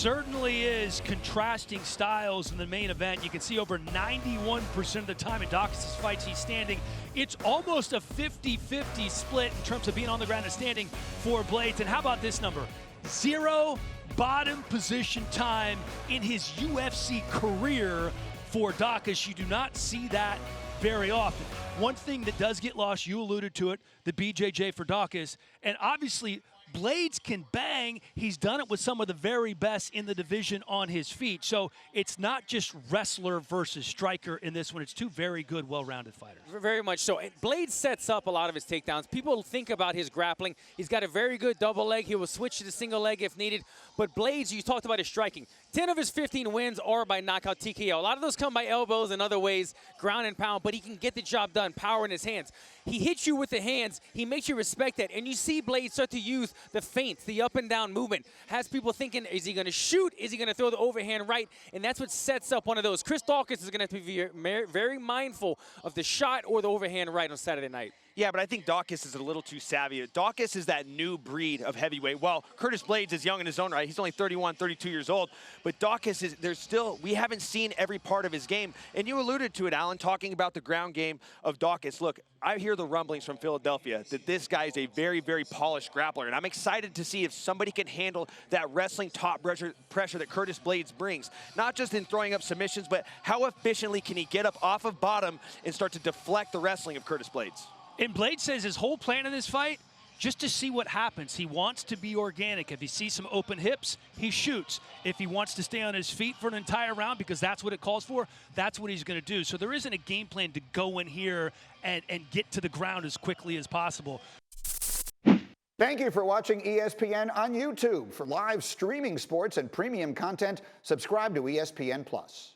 certainly is contrasting styles in the main event. You can see over 91% of the time in Daukaus' fights he's standing. It's almost a 50-50 split in terms of being on the ground and standing for Blaydes. And how about this number? 0 bottom position time in his UFC career for Daukaus. You do not see that very often. One thing that does get lost, you alluded to it, the BJJ for Daukaus, and obviously Blaydes can bang. He's done it with some of the very best in the division on his feet. So it's not just wrestler versus striker in this one. It's two very good, well-rounded fighters. Very much so. And Blaydes sets up a lot of his takedowns. People think about his grappling. He's got a very good double leg. He will switch to the single leg if needed. But Blaydes, you talked about his striking. 10 of his 15 wins are by knockout TKO. A lot of those come by elbows and other ways, ground and pound, but he can get the job done, power in his hands. He hits you with the hands. He makes you respect that. And you see Blaydes start to use the feints, the up and down movement. Has people thinking, is he going to shoot? Is he going to throw the overhand right? And that's what sets up one of those. Chris Daukaus is going to have to be very mindful of the shot or the overhand right on Saturday night. Yeah, but I think Daukaus is a little too savvy. Daukaus is that new breed of heavyweight. Well, Curtis Blaydes is young in his own right. He's only 31, 32 years old. But Daukaus is, we haven't seen every part of his game. And you alluded to it, Alan, talking about the ground game of Daukaus. Look, I hear the rumblings from Philadelphia that this guy is a very, very polished grappler. And I'm excited to see if somebody can handle that wrestling top pressure that Curtis Blaydes brings. Not just in throwing up submissions, but how efficiently can he get up off of bottom and start to deflect the wrestling of Curtis Blaydes. And Blaydes says his whole plan in this fight, just to see what happens. He wants to be organic. If he sees some open hips, he shoots. If he wants to stay on his feet for an entire round, because that's what it calls for, that's what he's going to do. So there isn't a game plan to go in here and get to the ground as quickly as possible. Thank you for watching ESPN on YouTube. For live streaming sports and premium content, subscribe to ESPN+.